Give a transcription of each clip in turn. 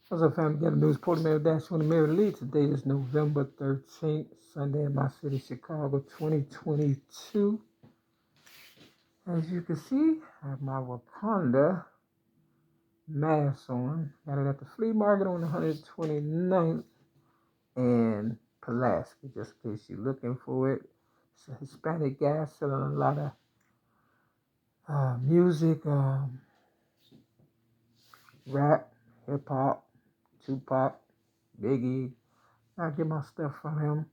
What's up, family? Got a news Porter Mayor Dash on the Mayor Lead. Today is November 13th, Sunday in my city, Chicago, 2022. As you can see, I have my Wakanda mask on. Got it at the flea market on 129th and Pulaski, just in case you're looking for it. It's a Hispanic guy selling a lot of music, rap, hip hop, Tupac, Biggie. I get my stuff from him.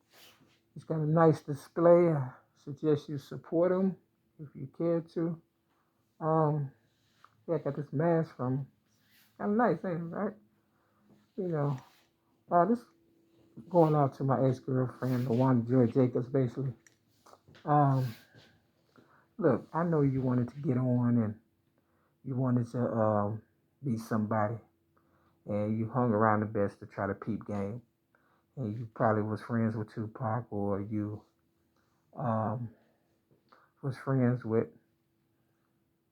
He's got a nice display. I suggest you support him if you care to. Yeah, I got this mask from him. Kind of nice, ain't it, right? You know, this going out to my ex-girlfriend, La-Wan-Da Joy Jacobs, basically. Um, Look, I know you wanted to get on and you wanted to be somebody, and you hung around the best to try to peep game, and you probably was friends with Tupac, or you um, was friends with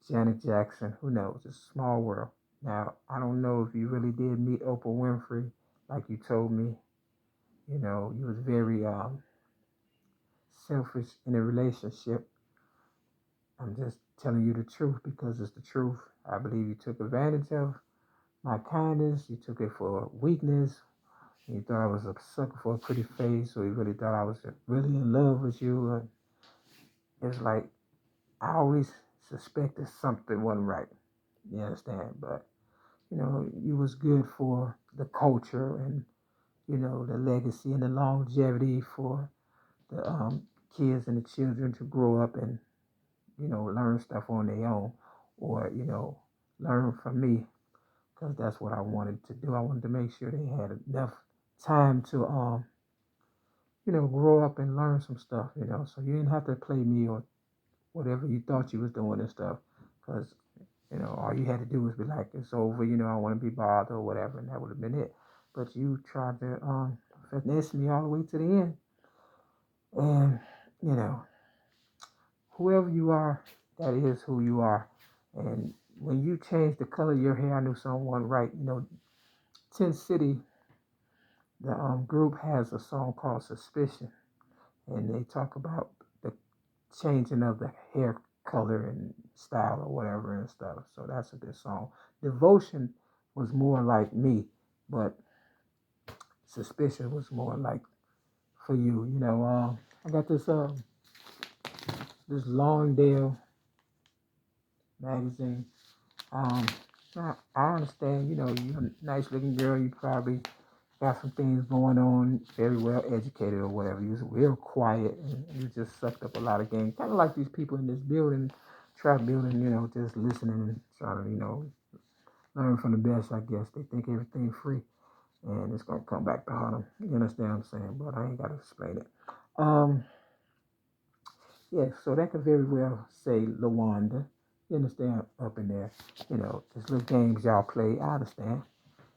Janet Jackson, who knows? It's a small world. Now, I don't know if you really did meet Oprah Winfrey, like you told me. You know, you was very selfish in a relationship. I'm just telling you the truth because it's the truth. I believe you took advantage of my kindness. You took it for weakness. You thought I was a sucker for a pretty face, or you really thought I was really in love with you. It's like I always suspected something wasn't right. You understand? But you was good for the culture and, the legacy and the longevity for the kids and the children to grow up and, learn stuff on their own, or, learn from me, because that's what I wanted to do. I wanted to make sure they had enough time to, grow up and learn some stuff, so you didn't have to play me or whatever you thought you was doing and stuff, because all you had to do was be like, it's over, I want to be bothered or whatever, and that would have been it. But you tried to finesse me all the way to the end. And, you know, whoever you are, that is who you are. And when you changed the color of your hair, I knew someone right. Tin City, the group has a song called Suspicion. And they talk about the changing of the hair color and style or whatever and stuff. So that's a good song. Devotion was more like me, but Suspicion was more like for you. I got this Longdale magazine. Um, I understand. You're a nice looking girl. You probably got some things going on. Very well educated or whatever. You was real quiet and you just sucked up a lot of game. Kind of like these people in this building, trap building. Just listening and trying to learn from the best. I guess they think everything free, and it's gonna come back to haunt them. You understand what I'm saying? But I ain't gotta explain it. Um, yeah, so that could very well say La-Wan-Da. You understand up in there. Just little games y'all play, I understand.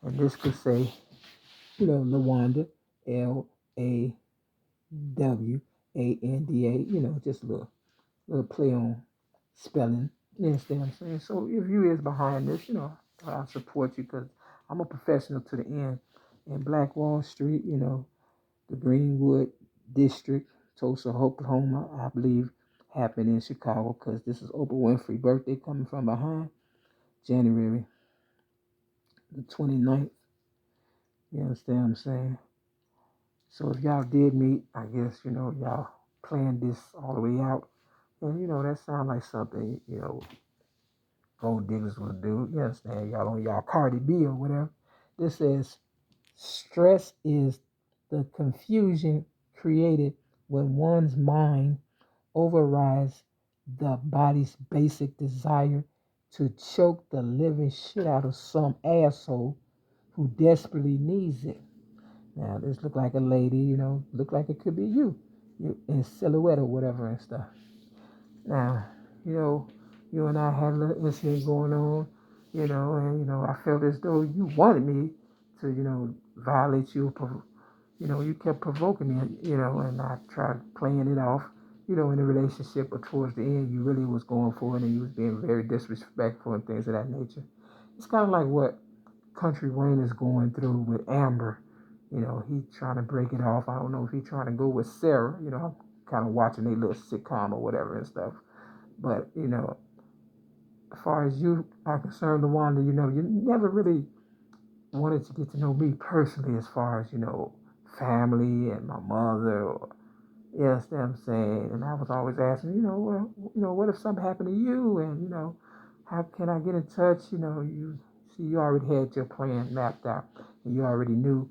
And this could say, La-Wan-Da, LAWANDA, just a little play on spelling. You understand what I'm saying? So if you is behind this, I support you because I'm a professional to the end. In Black Wall Street, the Greenwood District, Tulsa, Oklahoma, I believe, happened in Chicago because this is Oprah Winfrey birthday coming from behind, January the 29th. You understand what I'm saying? So if y'all did meet, I guess, y'all planned this all the way out. And, that sounds like something, gold diggers would do. You understand? Y'all on y'all Cardi B or whatever. This says, stress is the confusion created when one's mind overrides the body's basic desire to choke the living shit out of some asshole who desperately needs it. Now, this look like a lady, look like it could be you in silhouette or whatever and stuff. Now, you and I had a little incident going on, and, I felt as though you wanted me to, violate you. You kept provoking me, and I tried playing it off, in the relationship, but towards the end, you really was going for it, and you was being very disrespectful and things of that nature. It's kind of like what Kountry Wayne is going through with Amber. He trying to break it off. I don't know if he's trying to go with Sarah. I'm kind of watching a little sitcom or whatever and stuff. But, as far as you are concerned, La-Wan-Da, you never really wanted to get to know me personally as far as, family and my mother or, you understand what I'm saying? And I was always asking, what if something happened to you? And, how can I get in touch? You already had your plan mapped out. And you already knew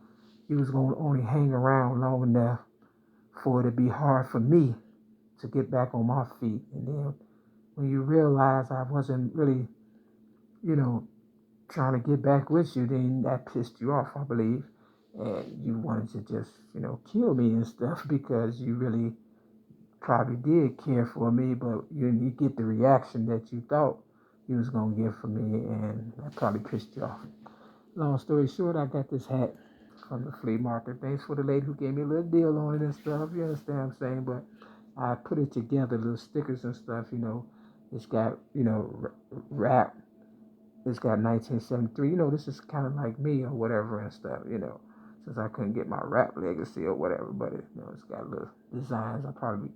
you was going to only hang around long enough for it to be hard for me to get back on my feet. And then when you realize I wasn't really, trying to get back with you, then that pissed you off, I believe. And you wanted to just, kill me and stuff because you really probably did care for me, but you didn't get the reaction that you thought you was going to get from me, and that probably pissed you off. Long story short, I got this hat from the flea market. Thanks for the lady who gave me a little deal on it and stuff. You understand what I'm saying? But I put it together, little stickers and stuff. It's got, rap. It's got 1973. This is kind of like me or whatever and stuff, since I couldn't get my rap legacy or whatever. But, it's got little designs. I probably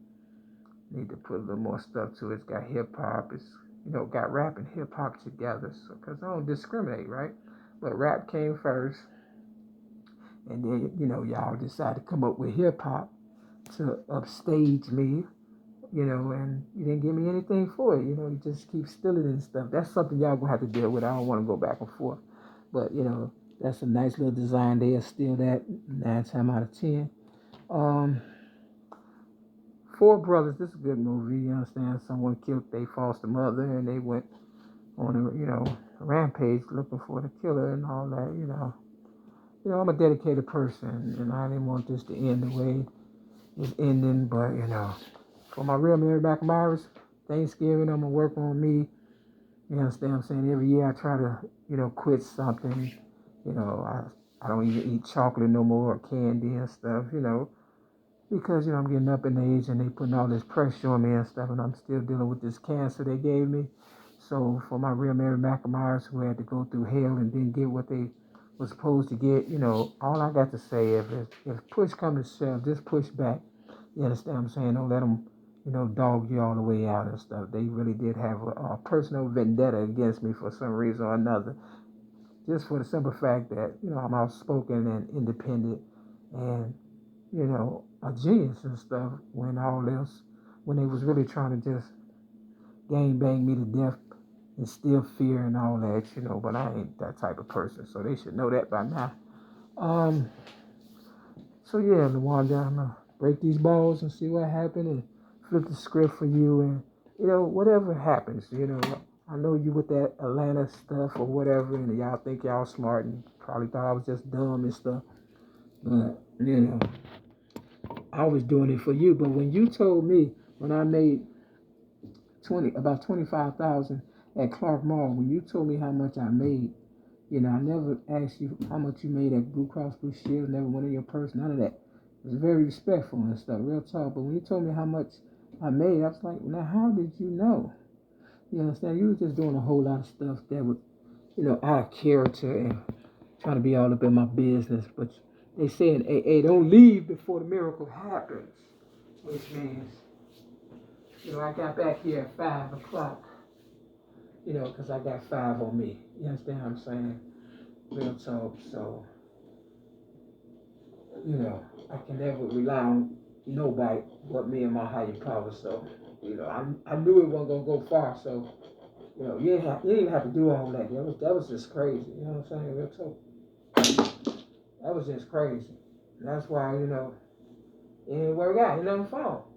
need to put a little more stuff to it. It's got hip-hop. It's, got rap and hip-hop together. So, because I don't discriminate, right? But rap came first. And then, y'all decided to come up with hip-hop to upstage me, and you didn't give me anything for it. You just keep stealing and stuff. That's something y'all gonna have to deal with. I don't want to go back and forth. But, that's a nice little design. They'll steal that 9 times out of 10. Four Brothers, this is a good movie, you understand? Someone killed their foster mother and they went on a rampage looking for the killer and all that. I'm a dedicated person and I didn't want this to end the way it's ending, but, for my real Mary McNamara's Thanksgiving, I'm going to work on me. You understand what I'm saying? Every year I try to, quit something. I don't even eat chocolate no more or candy and stuff, because, I'm getting up in age and they putting all this pressure on me and stuff, and I'm still dealing with this cancer they gave me. So for my real Mary McNamara's who had to go through hell and didn't get what they was supposed to get, all I got to say is if push comes to shove, just push back. You understand what I'm saying? Don't let them, dog you all the way out and stuff. They really did have a personal vendetta against me for some reason or another. Just for the simple fact that, I'm outspoken and independent and, a genius and stuff when they was really trying to just gang bang me to death and still fear and all that, but I ain't that type of person, so they should know that by now. So yeah, La-Wan-Da, I'm gonna break these balls and see what happens and flip the script for you and, whatever happens, I know you with that Atlanta stuff or whatever and y'all think y'all smart and probably thought I was just dumb and stuff, but, I was doing it for you. But when you told me when I made about 25,000 at Clark Mall, when you told me how much I made, I never asked you how much you made at Blue Cross Blue Shield, never went in your purse, none of that. It was very respectful and stuff, real talk. But when you told me how much I made, I was like, now how did you know? You understand? You was just doing a whole lot of stuff that was, out of character and trying to be all up in my business. But they say in AA, don't leave before the miracle happens, which means, I got back here at 5 o'clock, because I got 5 on me. You understand what I'm saying? Real talk. So, I can never rely on nobody but me and my higher power. So, I knew it wasn't going to go far. So, you didn't even have to do all that. That was just crazy. You know what I'm saying? Real talk. That was just crazy. And that's why, it didn't work out. It never fall.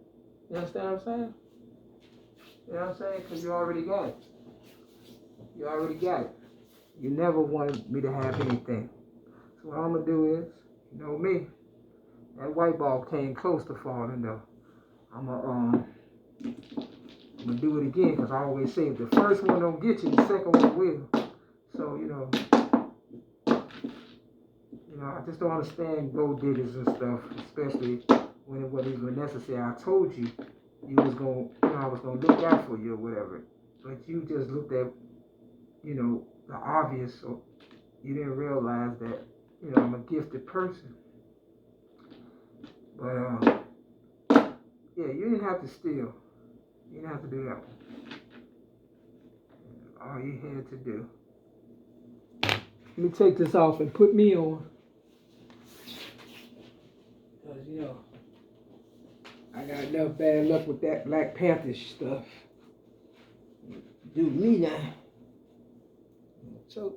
You understand what I'm saying? You know what I'm saying? Because you already got it. You already got it. You never wanted me to have anything. So what I'm going to do is, me, that white ball came close to falling though. I'm going to do it again because I always say if the first one don't get you, the second one will. So, I just don't understand gold diggers and stuff, especially when it wasn't even necessary. I told you was going to, I was going to look out for you or whatever. But you just looked at, the obvious you didn't realize that, you know, I'm a gifted person. But, yeah, you didn't have to steal. You didn't have to do that one. All you had to do. Let me take this off and put me on. Because, you know, I got enough bad luck with that Black Panther stuff. Do me now. So,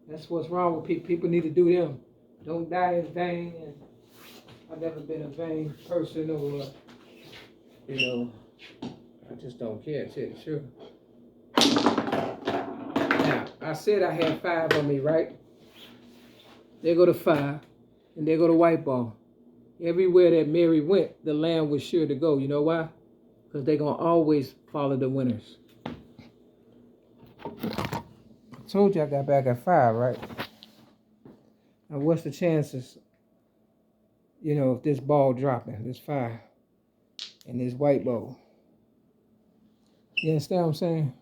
that's what's wrong with people. People need to do them. Don't die in vain. And I've never been a vain person or, you know, I just don't care, tell you the truth. Now, I said I had 5 on me, right? There go to 5, and there go to white ball. Everywhere that Mary went, the lamb was sure to go. You know why? Because they're going to always follow the winners. I told you I got back at 5, right? Now, what's the chances, you know, if this ball dropping, this 5, and this white ball? You understand what I'm saying?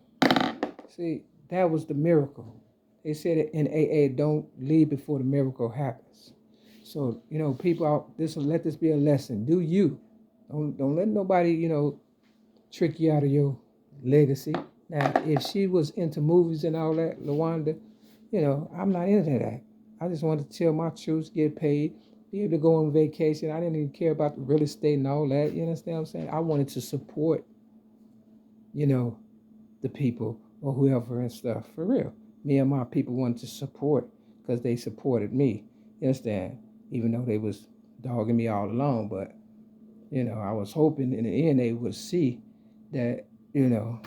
See, that was the miracle. They said it in AA, don't leave before the miracle happens. So, you know, people out, let this be a lesson. Do you. Don't let nobody, you know, trick you out of your legacy. Now, if she was into movies and all that, La-Wan-Da, you know, I'm not into that. I just wanted to tell my truth, get paid, be able to go on vacation. I didn't even care about the real estate and all that. You understand what I'm saying? I wanted to support, you know, the people or whoever and stuff. For real. Me and my people wanted to support because they supported me. You understand? Even though they was dogging me all along. But, you know, I was hoping in the end they would see that, you know,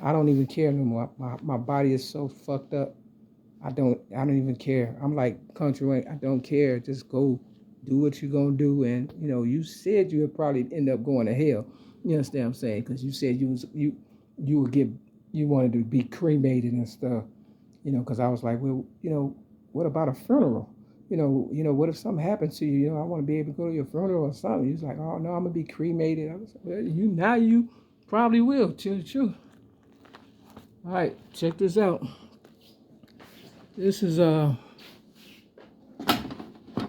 I don't even care no more. My body is so fucked up. I don't even care. I'm like Kountry Wayne. I don't care. Just go do what you're gonna do. And, you know, you said you would probably end up going to hell. You understand what I'm saying? Because you said you wanted to be cremated and stuff. You know, because I was like, well, you know, what about a funeral? You know, what if something happens to you? You know, I want to be able to go to your funeral or something. He was like, oh no, I'm gonna be cremated. I was like, well, you probably will. Tell the truth. All right, check this out. This is let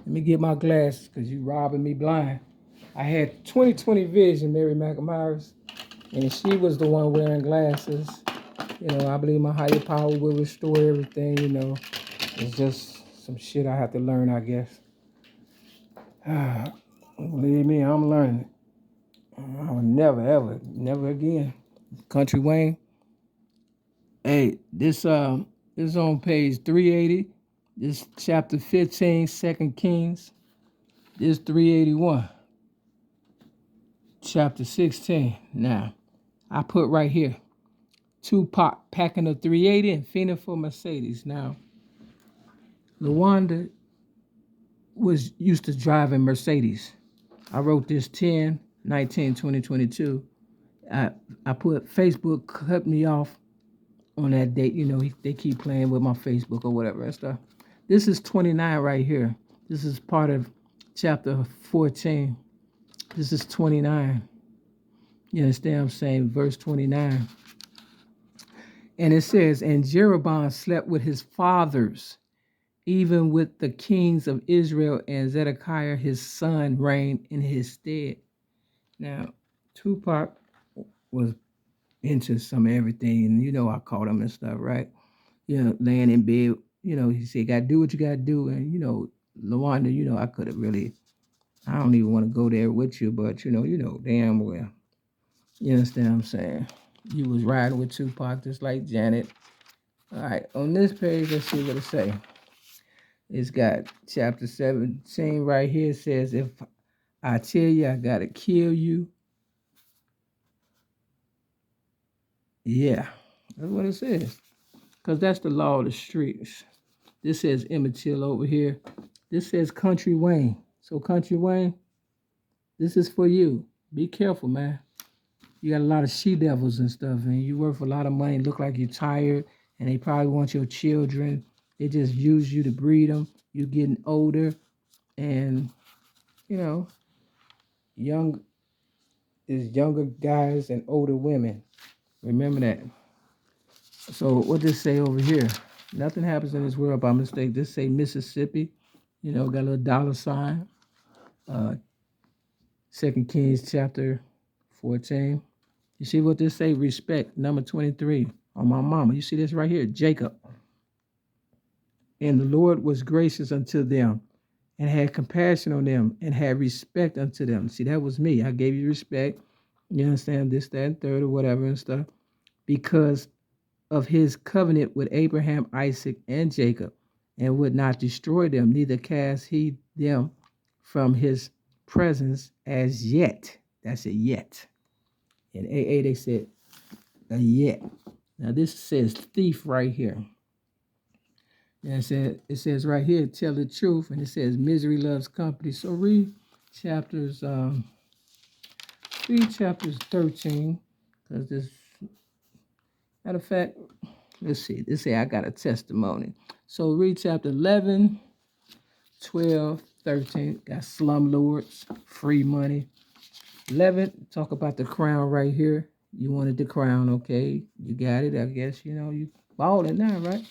me get my glasses because you robbing me blind. I had 20/20 vision, Mary McNamara's, and she was the one wearing glasses. You know, I believe my higher power will restore everything. You know, it's just some shit I have to learn, I guess. Believe me, I'm learning. I will never again. Kountry Wayne. Hey, this is on page 380. This chapter 15, 2 Kings. This 381. Chapter 16. Now, I put right here. Tupac packing a 380 and fiending for Mercedes. Now, La-Wan-Da was used to driving Mercedes. I wrote this 10/19/2022. I put Facebook cut me off on that date. You know, they keep playing with my Facebook or whatever and stuff. This is 29 right here. This is part of chapter 14. This is 29. You understand what I'm saying? Verse 29. And it says, and Jeroboam slept with his fathers, even with the kings of Israel, and Zedekiah his son reigned in his stead. Now, Tupac was into some everything, and you know I called him and stuff, right? You know, laying in bed, you know, he said, gotta do what you gotta do. And, you know, La-Wan-Da, you know, I could have really, I don't even want to go there with you, but, you know damn well. You understand what I'm saying? You was riding with Tupac just like Janet. All right, on this page, let's see what it say. It's got chapter 17 right here. It says, if I tell you I gotta kill you. Yeah, that's what it says. Because that's the law of the streets. This says Emmett Till over here. This says Kountry Wayne. So Kountry Wayne, this is for you. Be careful, man. You got a lot of she-devils and stuff, and you work for a lot of money, look like you're tired, and they probably want your children. They just use you to breed them. You're getting older, and, you know, there's younger guys and older women. Remember that. So what this say over here? Nothing happens in this world by mistake. This say Mississippi. You know, got a little dollar sign. 2 Kings chapter 14. You see what this say? Respect. Number 23 on my mama. You see this right here? Jacob. And the Lord was gracious unto them and had compassion on them and had respect unto them. See, that was me. I gave you respect. You understand? This, that, and third, or whatever and stuff. Because of his covenant with Abraham, Isaac, and Jacob, and would not destroy them, neither cast he them from his presence as yet. That's a yet. In AA, they said a yet. Now, this says thief right here. And it says right here, tell the truth, and it says misery loves company. So read chapters 13, because this, matter of fact, let's see, this say I got a testimony. So read chapter 11, 12, 13, got slumlords, free money. 11, talk about the crown right here. You wanted the crown, okay, you got it, I guess, you know, you balling now, right?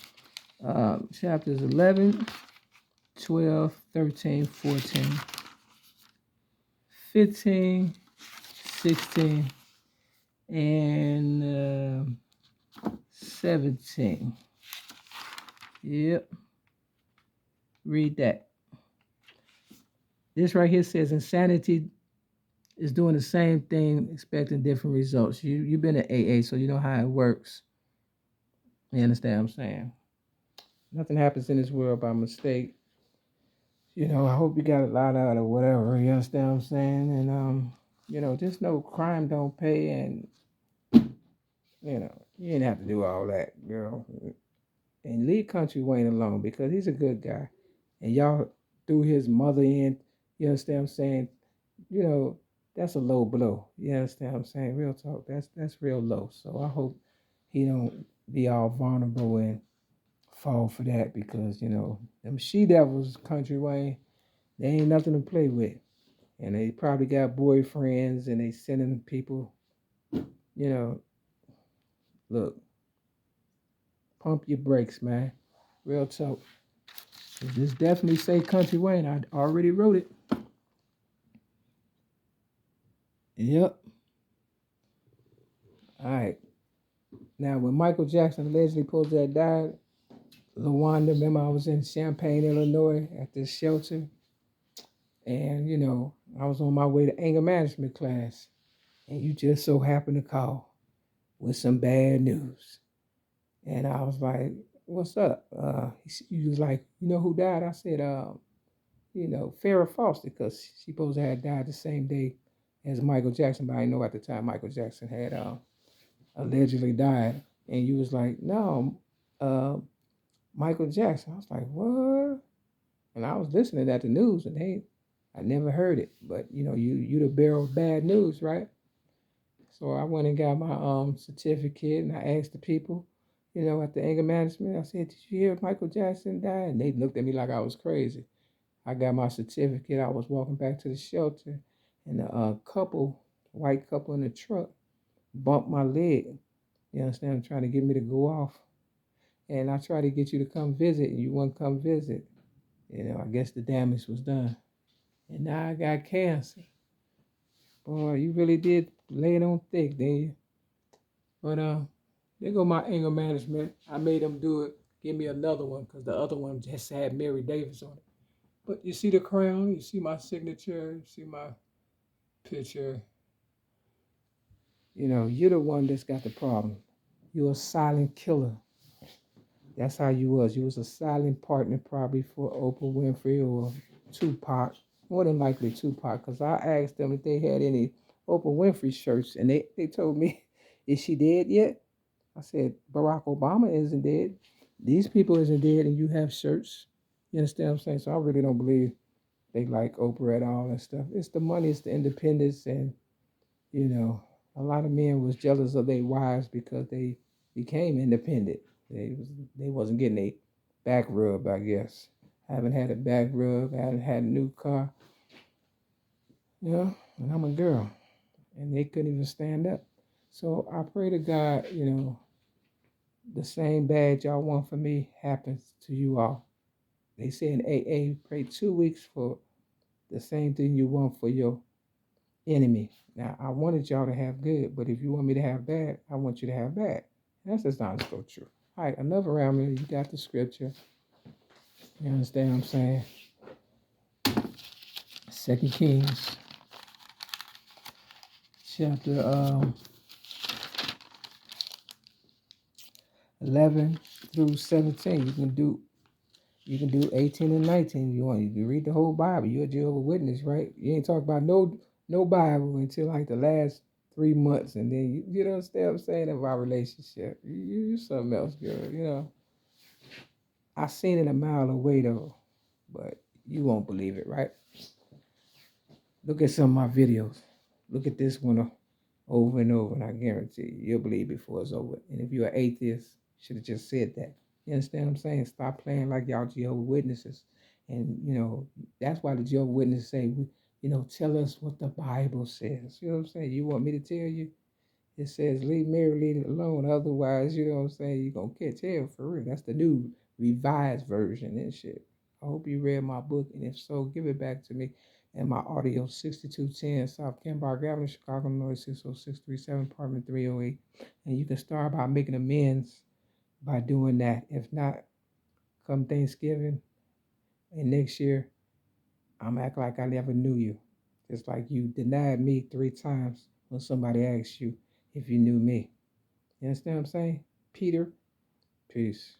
Chapters 11, 12, 13, 14, 15, 16, and 17. Yep. Read that. This right here says insanity is doing the same thing, expecting different results. You've been at AA, so you know how it works. You understand what I'm saying? Nothing happens in this world by mistake. You know, I hope you got a lot out of whatever. You understand what I'm saying? And you know, just know crime don't pay, and you know, you didn't have to do all that, girl. And leave Kountry Wayne alone because he's a good guy. And y'all threw his mother in, you understand what I'm saying? You know, that's a low blow. You understand what I'm saying? Real talk. That's real low. So I hope he don't be all vulnerable and fall for that because, you know, them she-devils, Kountry Wayne, they ain't nothing to play with. And they probably got boyfriends and they sending people, you know, look, pump your brakes, man. Real talk. This definitely say Kountry Wayne. I already wrote it. Yep. All right. Now, when Michael Jackson allegedly supposed to have died, La-Wan-Da, remember I was in Champaign, Illinois at this shelter. And, you know, I was on my way to anger management class. And you just so happened to call with some bad news. And I was like, what's up? He was like, you know who died? I said, you know, Farrah Fawcett, because she supposed to have died the same day as Michael Jackson, but I didn't know at the time Michael Jackson had allegedly died. And you was like, no, Michael Jackson. I was like, what? And I was listening at the news, and I never heard it. But you know, you the bearer of bad news, right? So I went and got my certificate, and I asked the people, you know, at the anger management. I said, did you hear Michael Jackson died? And they looked at me like I was crazy. I got my certificate. I was walking back to the shelter, and a white couple in the truck, bumped my leg. You understand? Trying to get me to go off. And I tried to get you to come visit, and you wouldn't come visit. You know, I guess the damage was done. And now I got cancer. Boy, you really did lay it on thick, didn't you? But there go my anger management. I made them do it. Give me another one, because the other one just had Mary Davis on it. But you see the crown, you see my signature, you see my picture. You know, you're the one that's got the problem. You're a silent killer. That's how you was. You was a silent partner probably for Oprah Winfrey or Tupac. More than likely Tupac, because I asked them if they had any Oprah Winfrey shirts, and they told me, is she dead yet? I said, Barack Obama isn't dead. These people isn't dead, and you have shirts. You understand what I'm saying? So I really don't believe they like Oprah at all and stuff. It's the money, it's the independence, and, you know, a lot of men was jealous of their wives because they became independent. They wasn't getting a back rub, I guess. Haven't had a back rub, haven't had a new car. You know, and I'm a girl. And they couldn't even stand up. So I pray to God, you know, The same bad y'all want for me happens to you all. They say in AA, pray 2 weeks for the same thing you want for your enemy. Now, I wanted y'all to have good, but if you want me to have bad, I want you to have bad. That's just not so true. All right, enough around me. You got the scripture. You understand what I'm saying? 2 Kings, chapter 11 through 17. You can do 18 and 19 if you want. You can read the whole Bible. You're a Jehovah's Witness, right? You ain't talking about no Bible until like the last 3 months, and then you know what I'm saying about relationship. You something else, girl. You know. I seen it a mile away though, but you won't believe it, right? Look at some of my videos. Look at this one over and over, and I guarantee you'll believe before it's over. And if you're an atheist, should have just said that. You understand what I'm saying? Stop playing like y'all Jehovah's Witnesses. And, you know, that's why the Jehovah's Witnesses say, you know, tell us what the Bible says. You know what I'm saying? You want me to tell you? It says, leave Mary, leave it alone. Otherwise, you know what I'm saying, you're going to catch hell for real. That's the new revised version and shit. I hope you read my book. And if so, give it back to me. And my audio, 6210 South Kenbar Avenue, Chicago, Illinois, 60637, apartment 308. And you can start by making amends by doing that. If not, come Thanksgiving and next year, I'm act like I never knew you. Just like you denied me 3 times when somebody asked you if you knew me. You understand what I'm saying? Peter, peace.